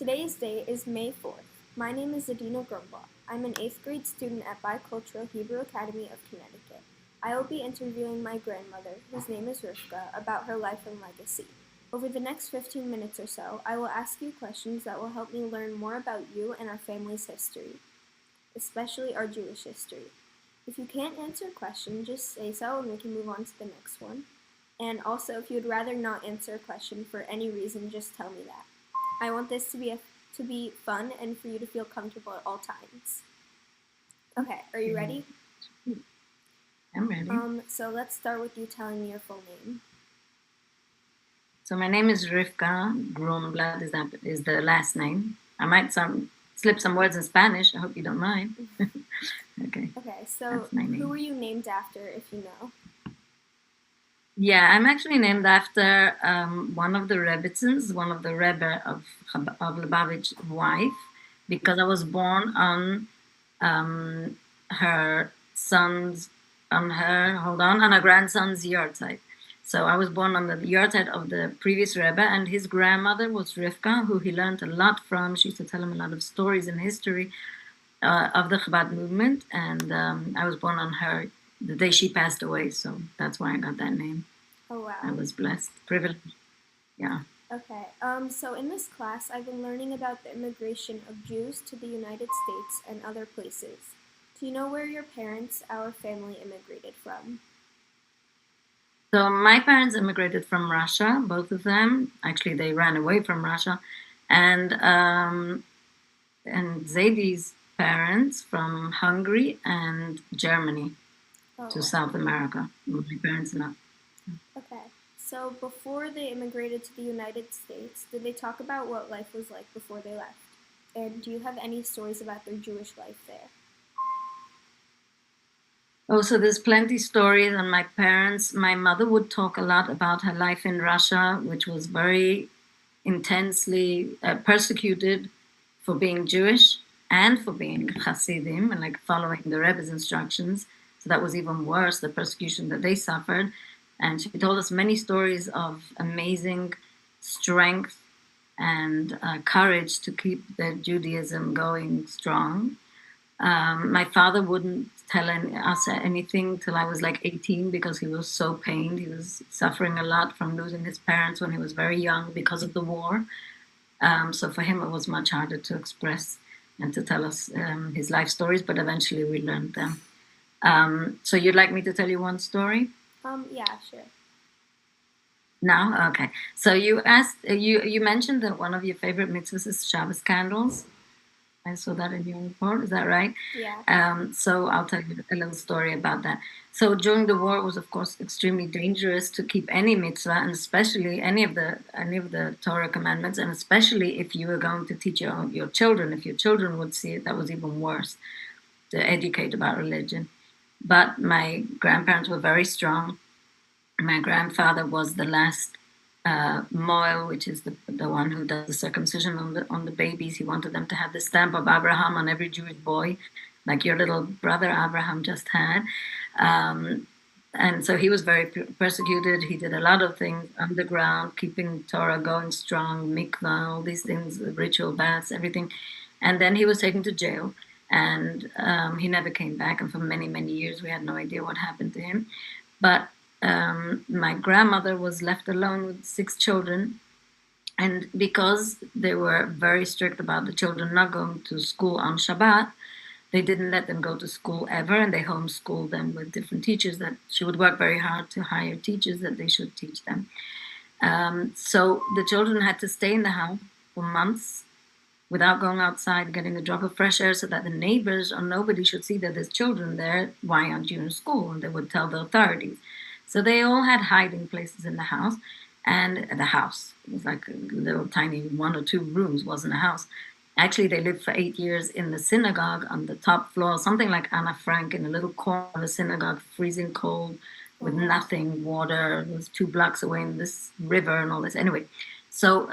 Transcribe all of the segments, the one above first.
Today's date is May 4th. My name is Adina Grunblatt. I'm an 8th grade student at Bicultural Hebrew Academy of Connecticut. I will be interviewing my grandmother, whose name is Rivka, about her life and legacy. Over the next 15 minutes or so, I will ask you questions that will help me learn more about you and our family's history, especially our Jewish history. If you can't answer a question, just say so and we can move on to the next one. And also, if you'd rather not answer a question for any reason, just tell me that. I want this to be fun and for you to feel comfortable at all times. Okay, are you ready? I'm ready. So let's start with you telling me your full name. So my name is Rivka. Grunblatt is the last name. I might slip some words in Spanish. I hope you don't mind. Okay. Okay, so who were you named after, if you know? Yeah, I'm actually named after one of the Rebbitzins, one of the Rebbe of Lubavitch's wife, because I was born on her grandson's yahrzeit. So I was born on the yahrzeit of the previous Rebbe, and his grandmother was Rivka, who he learned a lot from. She used to tell him a lot of stories and history of the Chabad movement, and I was born on her the day she passed away, so that's why I got that name. Oh, wow. I was blessed, privileged. Yeah. Okay. So in this class, I've been learning about the immigration of Jews to the United States and other places. Do you know where your parents, our family, immigrated from? So my parents immigrated from Russia, both of them. Actually, they ran away from Russia, and Zadie's parents from Hungary and Germany to South America. My parents not. Okay. So before they immigrated to the United States, did they talk about what life was like before they left? And do you have any stories about their Jewish life there? Oh, so there's plenty stories on my parents. My mother would talk a lot about her life in Russia, which was very intensely persecuted for being Jewish and for being Hasidim and like following the Rebbe's instructions. So that was even worse, the persecution that they suffered. And she told us many stories of amazing strength and courage to keep the Judaism going strong. My father wouldn't tell us anything till I was like 18 because he was so pained. He was suffering a lot from losing his parents when he was very young because of the war. So for him, it was much harder to express and to tell us his life stories, but eventually we learned them. So you'd like me to tell you one story? Yeah, sure. No? Okay. So you asked, you mentioned that one of your favorite mitzvahs is Shabbos candles. I saw that in your report. Is that right? Yeah. So I'll tell you a little story about that. So during the war, it was of course extremely dangerous to keep any mitzvah, and especially any of the Torah commandments, and especially if you were going to teach your children. If your children would see it, that was even worse to educate about religion. But my grandparents were very strong. My grandfather was the last Moel, which is the one who does the circumcision on the babies. He wanted them to have the stamp of Abraham on every Jewish boy, like your little brother Abraham just had. And so he was very persecuted. He did a lot of things underground, keeping Torah going strong, mikvah, all these things, ritual baths, everything. And then he was taken to jail, and he never came back. And for many, many years, we had no idea what happened to him. But my grandmother was left alone with 6 children, and because they were very strict about the children not going to school on Shabbat, they didn't let them go to school ever, and they homeschooled them with different teachers that she would work very hard to hire teachers that they should teach them. So the children had to stay in the house for months without going outside, getting a drop of fresh air, so that the neighbors or nobody should see that there's children there. Why aren't you in school? And they would tell the authorities. So they all had hiding places in the house, and the house was like a little tiny 1 or 2 rooms, wasn't a house. Actually, they lived for 8 years in the synagogue on the top floor, something like Anna Frank, in a little corner of a synagogue, freezing cold, with nothing, water. It was 2 blocks away in this river and all this. Anyway, so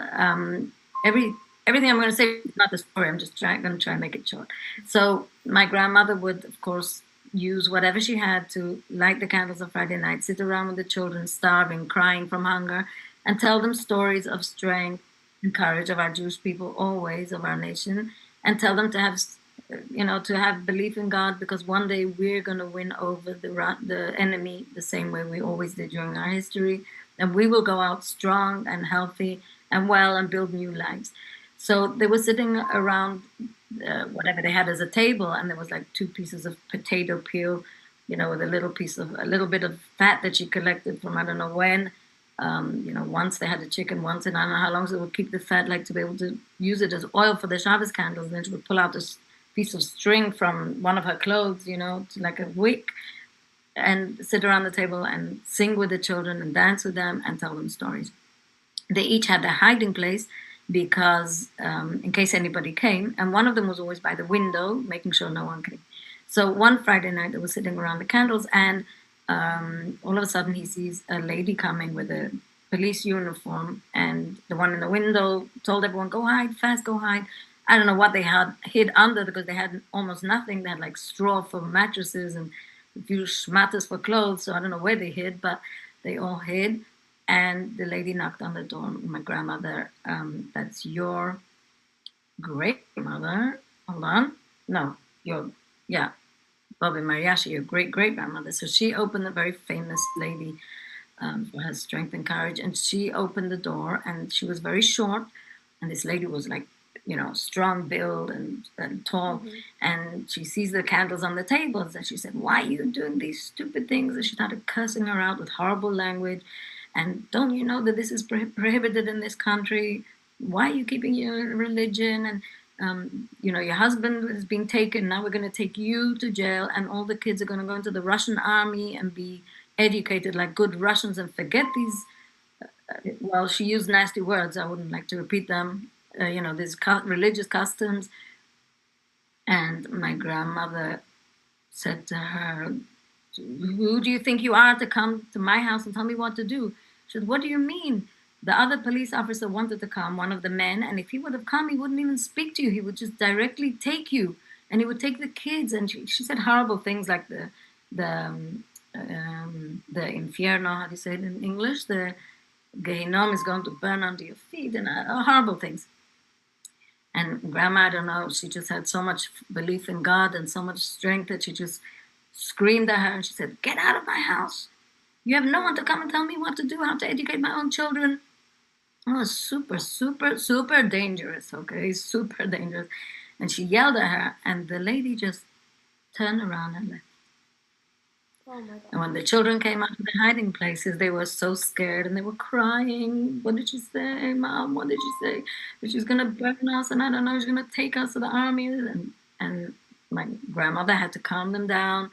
everything I'm going to say is not the story. I'm just going to try and make it short. So my grandmother would, of course, use whatever she had to light the candles on Friday night, sit around with the children, starving, crying from hunger, and tell them stories of strength and courage of our Jewish people, always of our nation, and tell them to have, to have belief in God, because one day we're going to win over the enemy the same way we always did during our history, and we will go out strong and healthy and well and build new lives. So they were sitting around whatever they had as a table, and there was like two pieces of potato peel, with a little bit of fat that she collected from I don't know when. Once they had a chicken, once in I don't know how long, so they would keep the fat like to be able to use it as oil for the Shabbos candles. And then she would pull out this piece of string from one of her clothes, to like a wick, and sit around the table and sing with the children and dance with them and tell them stories. They each had their hiding place because in case anybody came, and one of them was always by the window, making sure no one came. So one Friday night, they were sitting around the candles, and all of a sudden he sees a lady coming with a police uniform, and the one in the window told everyone, "Go hide, fast, go hide." I don't know what they had hid under, because they had almost nothing. They had like straw for mattresses and a few schmatters for clothes, so I don't know where they hid, but they all hid. And the lady knocked on the door. My grandmother, that's your great grandmother. Hold on. No, yeah, Bobby Mariachi, your great great grandmother. So she opened, a very famous lady for her strength and courage. And she opened the door, and she was very short. And this lady was like, strong build and tall. Mm-hmm. And she sees the candles on the tables, and she said, "Why are you doing these stupid things?" And she started cursing her out with horrible language. And don't you know that this is prohibited in this country? Why are you keeping your religion? And your husband is being taken. Now we're going to take you to jail, and all the kids are going to go into the Russian army and be educated like good Russians and forget these. Well, she used nasty words. I wouldn't like to repeat them. These religious customs. And my grandmother said to her, "Who do you think you are to come to my house and tell me what to do?" She said, "What do you mean? The other police officer wanted to come, one of the men, and if he would have come, he wouldn't even speak to you. He would just directly take you, and he would take the kids." And she said horrible things like the infierno, how do you say it in English? The Gehinnom is going to burn under your feet, and horrible things. And grandma, I don't know, she just had so much belief in God and so much strength that she just screamed at her, and she said, "Get out of my house. You have no one to come and tell me what to do, how to educate my own children." It was super, super, super dangerous, okay? Super dangerous. And she yelled at her, and the lady just turned around and left. Oh my God. And when the children came out of their hiding places, they were so scared and they were crying. "What did she say, Mom? What did she say? That she's going to burn us, and I don't know, she's going to take us to the army." And my grandmother had to calm them down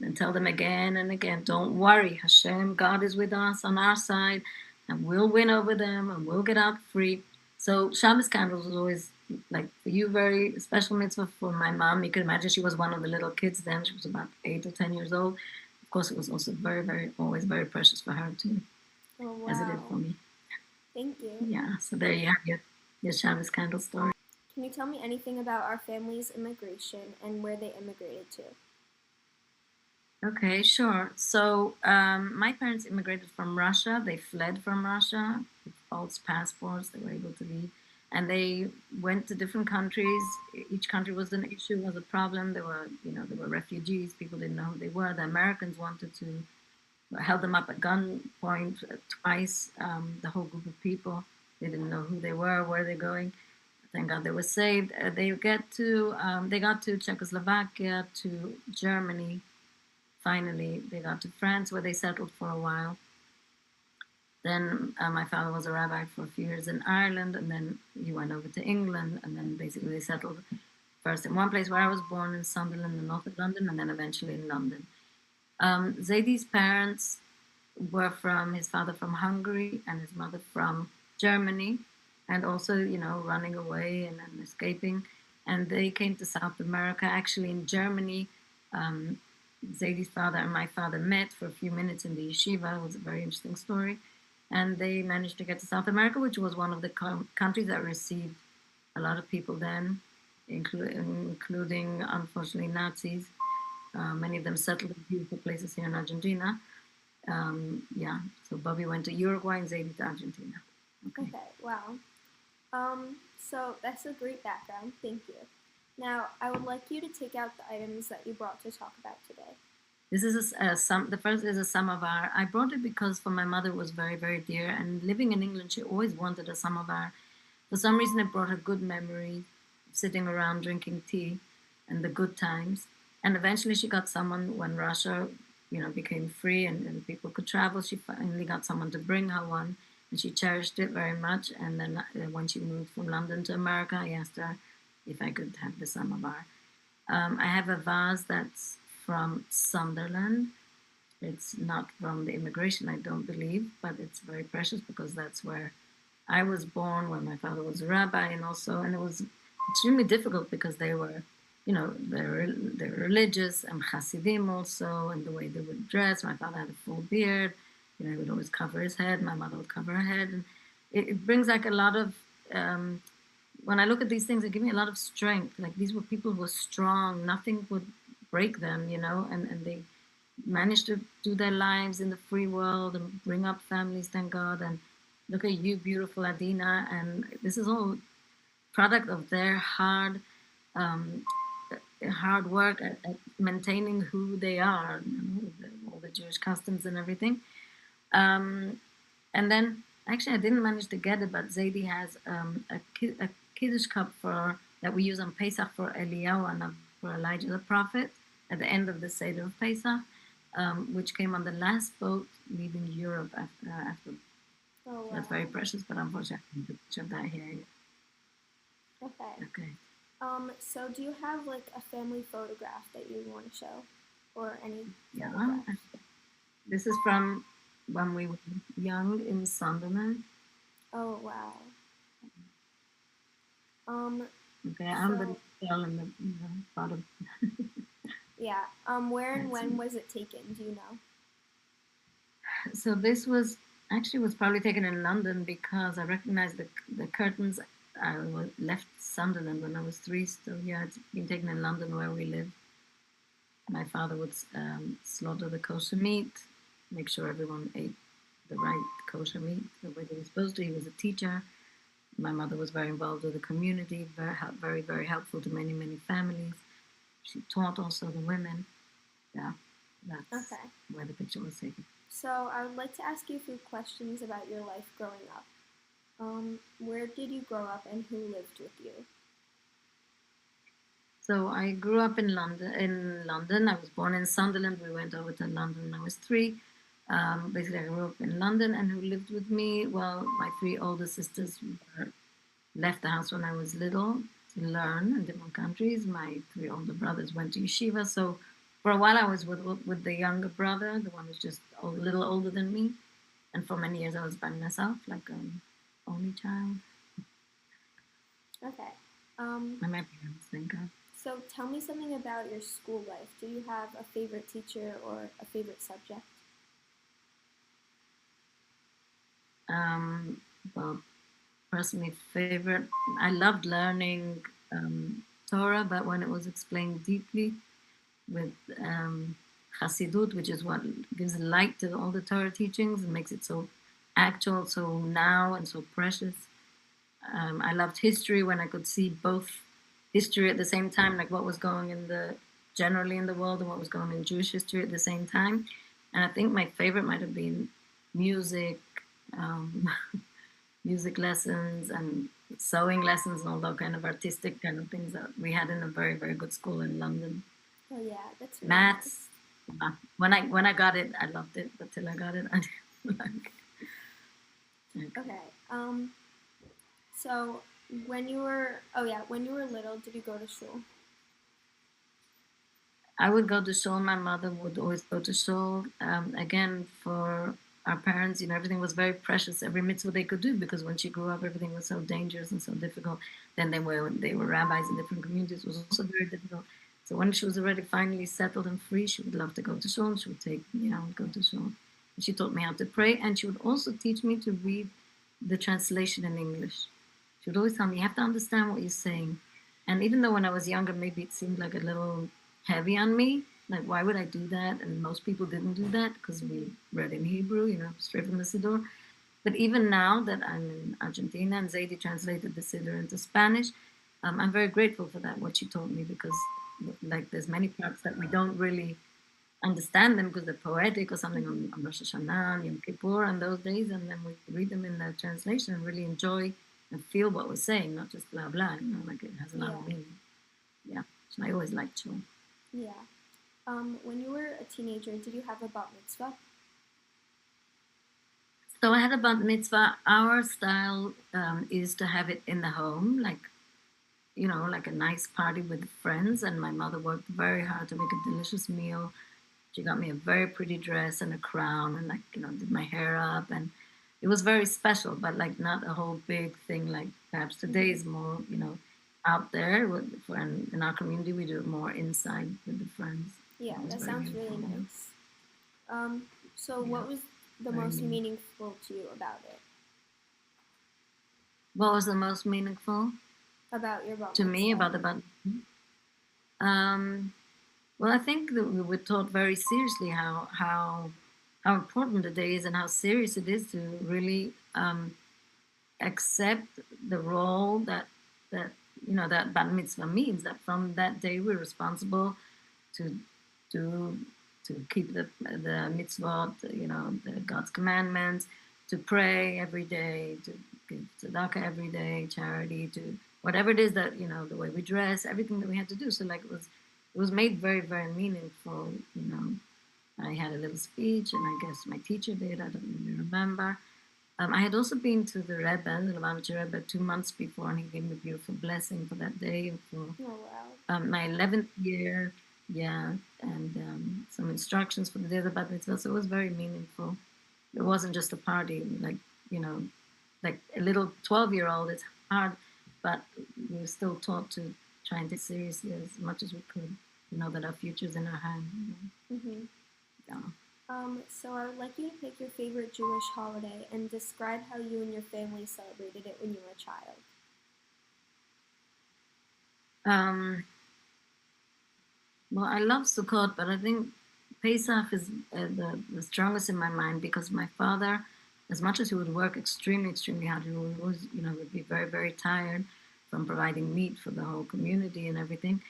and tell them again and again, "Don't worry, Hashem, God is with us on our side, and we'll win over them, and we'll get out free." So Shabbos candles was always, like, for you, very special mitzvah. For my mom, you can imagine she was one of the little kids then. She was about 8 or 10 years old. Of course, it was also very, very, always very precious for her too, Oh, wow. as it is for me. Thank you. Yeah, so there you have your Shabbos candle story. Can you tell me anything about our family's immigration and where they immigrated to? Okay, sure. So my parents immigrated from Russia. They fled from Russia with false passports. They were able to leave. And they went to different countries. Each country was an issue, was a problem. There were refugees. People didn't know who they were. The Americans wanted to, held them up at gunpoint twice. The whole group of people. They didn't know who they were, where they're going. Thank God they were saved. They got to Czechoslovakia, to Germany. Finally, they got to France, where they settled for a while. Then my father was a rabbi for a few years in Ireland, and then he went over to England, and then basically they settled first in one place where I was born, in Sunderland, in the north of London, and then eventually in London. Zaidi's parents were his father from Hungary and his mother from Germany, and also, running away and escaping. And they came to South America. Actually, in Germany, Zaidi's father and my father met for a few minutes in the yeshiva. It was a very interesting story. And they managed to get to South America, which was one of the countries that received a lot of people then, including, unfortunately, Nazis. Many of them settled in beautiful places here in Argentina. So Bobby went to Uruguay and Zaidi to Argentina. Okay, wow. So that's a great background. Thank you. Now, I would like you to take out the items that you brought to talk about today. This is the first is a samovar. I brought it because for my mother it was very, very dear. And living in England, she always wanted a samovar. For some reason, it brought her good memories, sitting around drinking tea and the good times. And eventually, she got someone when Russia, became free and people could travel. She finally got someone to bring her one, and she cherished it very much. And then when she moved from London to America, I asked her if I could have the samovar. I have a vase that's from Sunderland. It's not from the immigration, I don't believe, but it's very precious because that's where I was born, where my father was a rabbi, and it was extremely difficult because they were, they're religious and Hasidim also, and the way they would dress. My father had a full beard, he would always cover his head. My mother would cover her head, and it brings like a lot of. When I look at these things, they give me a lot of strength. Like these were people who were strong; nothing would break them, and they managed to do their lives in the free world and bring up families, thank God. And look at you, beautiful Adina. And this is all product of their um, hard work at maintaining who they are, all the Jewish customs and everything. And then, actually, I didn't manage to get it, but Zaidi has a Kiddush cup that we use on Pesach for Eliyahu and for Elijah the prophet at the end of the Seder of Pesach, which came on the last boat leaving Europe after. Oh, wow. That's very precious, but unfortunately, I can't picture that here. Okay. Okay. So do you have like a family photograph that you want to show, or any? Yeah. Photographs? This is from when we were young in Sunderland. Oh, wow. Okay, I'm the girl in the bottom. Yeah. Where and when was it taken? Do you know? So this was probably taken in London because I recognized the curtains. I left Sunderland when I was 3, so yeah, it's been taken in London where we live. My father would slaughter the kosher meat, make sure everyone ate the right kosher meat the way they were supposed to. He was a teacher. My mother was very involved with the community, very, very helpful to many, many families. She taught also the women. Yeah, that's Okay. where the picture was taken. So I would like to ask you a few questions about your life growing up. Where did you grow up and who lived with you? So I grew up in London. I was born in Sunderland. We went over to London when I was 3. Basically, I grew up in London, and who lived with me? Well, my 3 older sisters left the house when I was little to learn in different countries. My 3 older brothers went to yeshiva. So for a while, I was with the younger brother, the one who's just a little older than me. And for many years, I was by myself, like an only child. Okay. And my parents, thank God. So tell me something about your school life. Do you have a favorite teacher or a favorite subject? Well, personally, favorite. I loved learning Torah, but when it was explained deeply with Hasidut, which is what gives light to all the Torah teachings and makes it so actual, so now, and so precious. I loved history when I could see both history at the same time, like what was going generally in the world and what was going in Jewish history at the same time. And I think my favorite might have been music, music lessons and sewing lessons and all that kind of artistic kind of things that we had in a very, very good school in London. Oh yeah, that's really Maths. nice. When I got it, I loved it, but till I got it, I didn't like it. Okay. So when you were little, did you go to shul? I would go to shul. My mother would always go to shul. Again, for our parents, everything was very precious. Every mitzvah they could do, because when she grew up, everything was so dangerous and so difficult. Then they were rabbis in different communities. It was also very difficult. So when she was already finally settled and free, she would love to go to shul. And she would take me out and go to shul. And she taught me how to pray, and she would also teach me to read the translation in English. She would always tell me, you have to understand what you're saying. And even though when I was younger, maybe it seemed like a little heavy on me. Like, why would I do that? And most people didn't do that because we read in Hebrew, straight from the Siddur. But even now that I'm in Argentina and Zaidi translated the Siddur into Spanish, I'm very grateful for that, what she told me, because like there's many parts that we don't really understand them because they're poetic or something on Rosh Hashanah and Yom Kippur and those days, and then we read them in the translation and really enjoy and feel what we're saying, not just blah blah. Like it has a lot of meaning. Yeah, so I always liked Shul. Yeah. When you were a teenager, did you have a bat mitzvah? So I had a bat mitzvah. Our style is to have it in the home, like a nice party with friends. And my mother worked very hard to make a delicious meal. She got me a very pretty dress and a crown, and did my hair up, and it was very special. But like not a whole big thing like perhaps today is more, out there. In our community, we do it more inside with the friends. Yeah, that sounds really nice. So what was the most meaningful to you about it? What was the most meaningful? About your bat to me mitzvah? about the bat. Well, I think that we were taught very seriously how important the day is and how serious it is to really accept the role that bat mitzvah means. That from that day we're responsible to do to keep the mitzvot, the God's commandments, to pray every day, to give tzedakah every day, charity, to whatever it is that the way we dress, everything that we had to do. So like it was made very very meaningful. I had a little speech, and I guess my teacher did. I don't really remember. I had also been to the Rebbe, the Lubavitcher Rebbe, 2 months before, and he gave me a beautiful blessing for that day and for my 11th year. Yeah, and some instructions for the day of the bat mitzvah. So it was very meaningful. It wasn't just a party, like a little 12-year-old. It's hard, but we were still taught to try and take it seriously as much as we could. That our future's in our hands. Yeah. So I would like you to pick your favorite Jewish holiday and describe how you and your family celebrated it when you were a child. Well, I love Sukkot, but I think Pesach is the strongest in my mind because my father, as much as he would work extremely, extremely hard, he would be very, very tired from providing meat for the whole community and everything,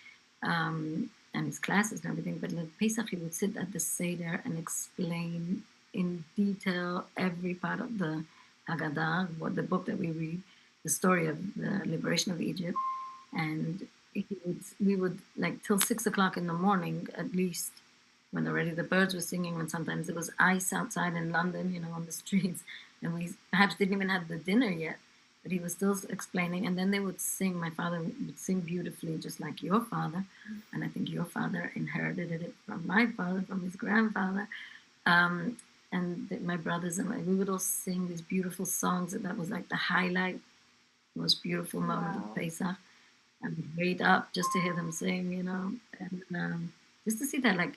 and his classes and everything. But in Pesach, he would sit at the Seder and explain in detail every part of the Haggadah, the book that we read, the story of the liberation of Egypt, and we would like till 6 o'clock in the morning at least, when already the birds were singing, and sometimes there was ice outside in London, on the streets, and we perhaps didn't even have the dinner yet, but he was still explaining, and then they would sing. My father would sing beautifully, just like your father, and I think your father inherited it from my father, from his grandfather, and my brothers and we would all sing these beautiful songs. That was like the highlight, most beautiful moment of Pesach. And we'd wait up just to hear them sing, and just to see that like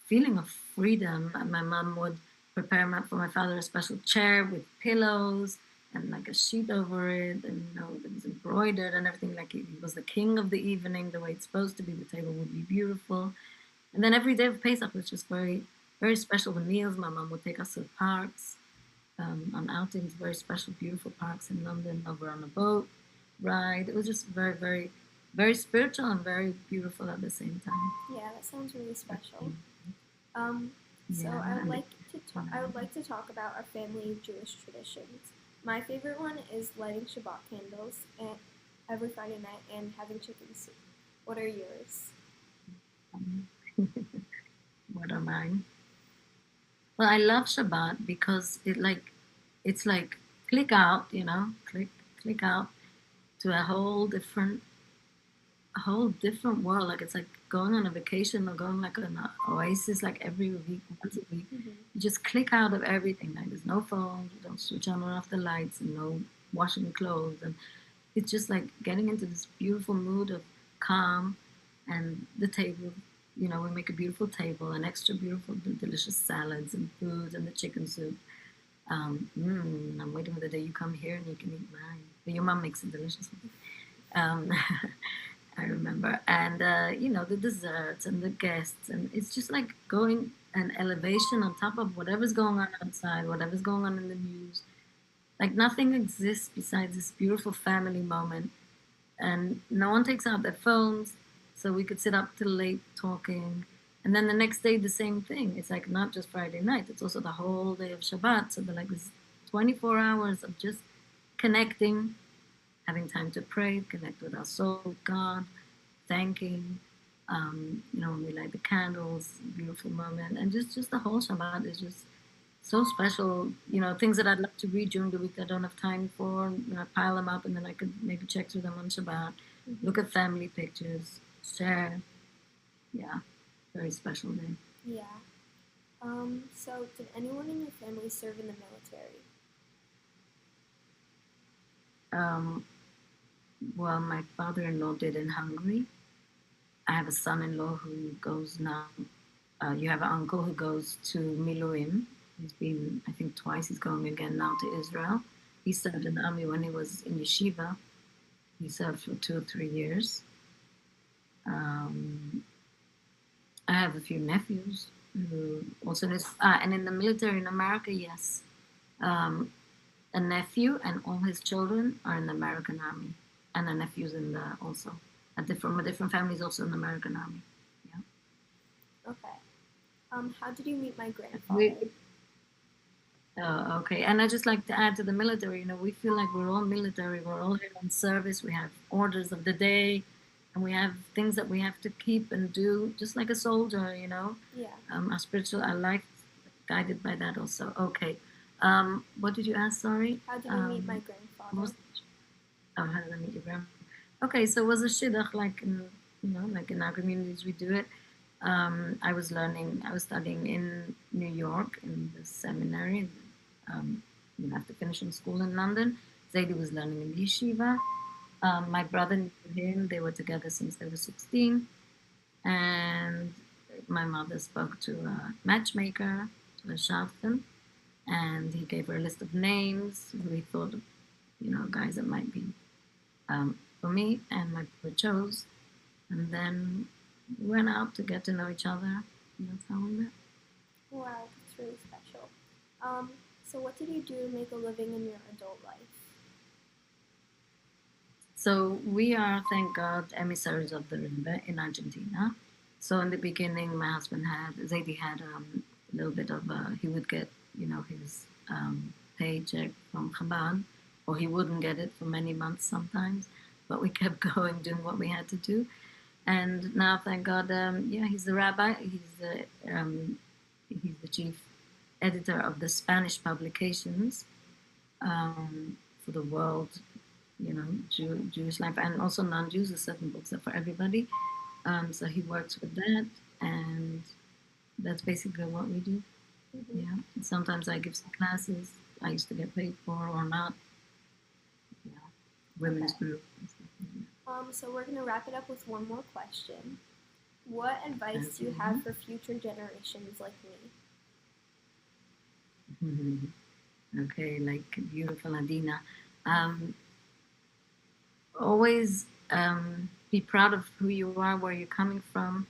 feeling of freedom. And my mom would prepare for my father a special chair with pillows and like a sheet over it, and it was embroidered and everything. Like he was the king of the evening, the way it's supposed to be. The table would be beautiful, and then every day of Pesach was just very, very special. The meals, my mom would take us to the parks on outings, very special, beautiful parks in London, over on a boat ride. It was just very, very, very spiritual and very beautiful at the same time. Yeah, that sounds really special. So I would like to talk about our family Jewish traditions. My favorite one is lighting Shabbat candles every Friday night and having chicken soup. What are yours? What are mine? Well, I love Shabbat because it's like click out, click out to a whole different world. Like it's like going on a vacation or going like an oasis, like every week, once a week. You just click out of everything. Like there's no phone, you don't switch on or off the lights, and no washing clothes, and it's just like getting into this beautiful mood of calm. And the table, we make a beautiful table, and extra beautiful, delicious salads and foods, and the chicken soup. I'm waiting for the day you come here and you can eat mine. But your mom makes it delicious. I remember. And, the desserts and the guests. And it's just like going an elevation on top of whatever's going on outside, whatever's going on in the news. Like nothing exists besides this beautiful family moment, and no one takes out their phones, so we could sit up till late talking. And then the next day, the same thing. It's like not just Friday night; it's also the whole day of Shabbat. So they're like this 24 hours of just connecting, having time to pray, connect with our soul, with God, thanking. When we light the candles, beautiful moment, and just the whole Shabbat is just so special. Things that I'd love to read during the week I don't have time for. I pile them up, and then I could maybe check through them on Shabbat, look at family pictures, share. Yeah, very special day. Yeah. So did anyone in your family serve in the military? Um, well, my father-in-law did in Hungary. I have a son-in-law who goes now. You have an uncle who goes to Miluim. He's been, I think, twice. He's going again now to Israel. He served in the army when he was in yeshiva. He served for 2 or 3 years. Um, I have a few nephews who also and in the military in America, yes. Um, a nephew and all his children are in the American Army, and a nephew's in the also from a different families also in the American Army. Yeah. Okay. How did you meet my grandfather? We, okay, and I just like to add to the military. We feel like we're all military. We're all here on service. We have orders of the day, and we have things that we have to keep and do, just like a soldier. Yeah. Our life guided by that also. Okay. What did you ask? Sorry. How did you meet my grandfather? How did I meet your grandma? Okay, so it was a shidduch, like in our communities we do it. I was studying in New York in the seminary. After finishing school in London, Zaidi was learning in the yeshiva. My brother knew him. They were together since they were 16. And my mother spoke to a matchmaker, to a shadchan, and he gave her a list of names. We thought of, guys that might be for me, and my brother chose. And then we went out to get to know each other. And that's how we met. Wow, that's really special. So what did you do to make a living in your adult life? So we are, thank God, emissaries of the Rimba in Argentina. So in the beginning, my husband Zaidi had a little bit of, he would get, his paycheck from Chabad, or he wouldn't get it for many months sometimes. But we kept going, doing what we had to do. And now, thank God, he's the rabbi. He's the chief editor of the Spanish publications for the world, Jewish life, and also non-Jews. There's certain books are for everybody. So he works with that, and that's basically what we do. Mm-hmm. Yeah. And sometimes I give some classes. I used to get paid for or not. Yeah. Women's group and stuff like that. So we're going to wrap it up with one more question. What advice do you have for future generations like me? Okay, like beautiful Adina. Always be proud of who you are, where you're coming from.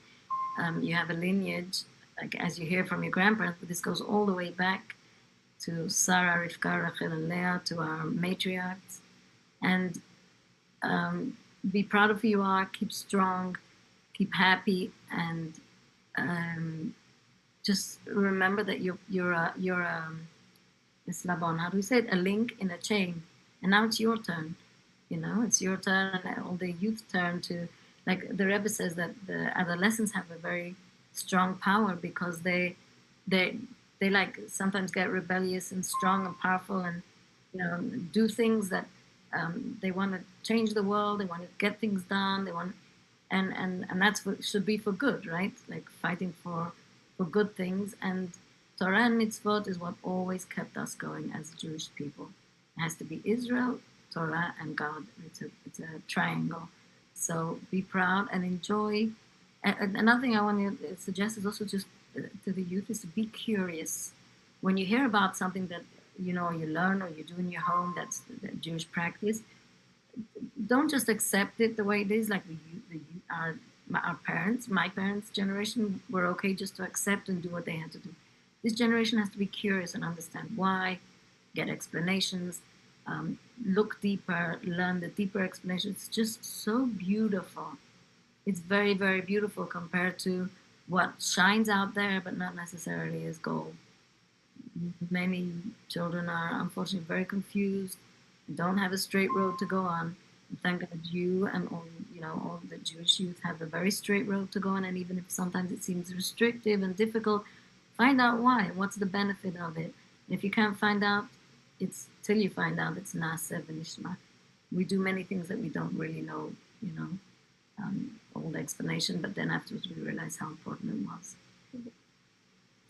You have a lineage, like as you hear from your grandparents, but this goes all the way back to Sarah, Rivka, Rachel, and Leah, to our matriarchs. And be proud of who you are, keep strong, keep happy, and just remember that you're a Slabon, how do we say it? A link in a chain. And now it's your turn. It's your turn, and all the youth turn to, like the Rebbe says, that the adolescents have a very strong power because they like sometimes get rebellious and strong and powerful, and do things that they want to change the world. They want to get things done. They want, and that's what should be for good, right? Like fighting for good things. And Torah and mitzvot is what always kept us going as Jewish people. It has to be Israel, Torah, and God. It's a triangle. So be proud and enjoy. And another thing I want to suggest is also just to the youth is to be curious. When you hear about something that you learn or you do in your home, that's the Jewish practice, don't just accept it the way it is. Like our parents, my parents' generation, were okay just to accept and do what they had to do. This generation has to be curious and understand why, get explanations, look deeper, learn the deeper explanation. It's just so beautiful. It's very, very beautiful compared to what shines out there, but not necessarily is gold. Many children are unfortunately very confused, don't have a straight road to go on. And thank God you and all the Jewish youth have a very straight road to go on. And even if sometimes it seems restrictive and difficult, find out why. What's the benefit of it? If you can't find out, it's till you find out. It's Naaseh v'nishma. We do many things that we don't really know, all the explanation, but then afterwards we realize how important it was.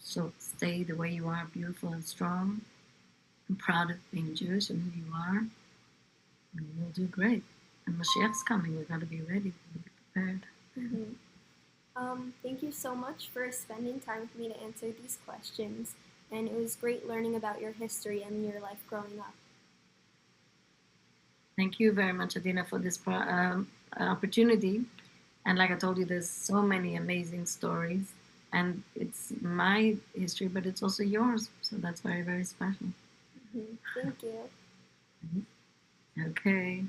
So stay the way you are, beautiful and strong. I'm proud of being Jewish and who you are, and you'll do great. And Mashiach's coming. We've got to be ready. Be prepared. Thank you so much for spending time with me to answer these questions, and it was great learning about your history and your life growing up. Thank you very much, Adina, for this opportunity. And like I told you, there's so many amazing stories, and it's my history, but it's also yours. So that's very, very special. Thank you. Okay.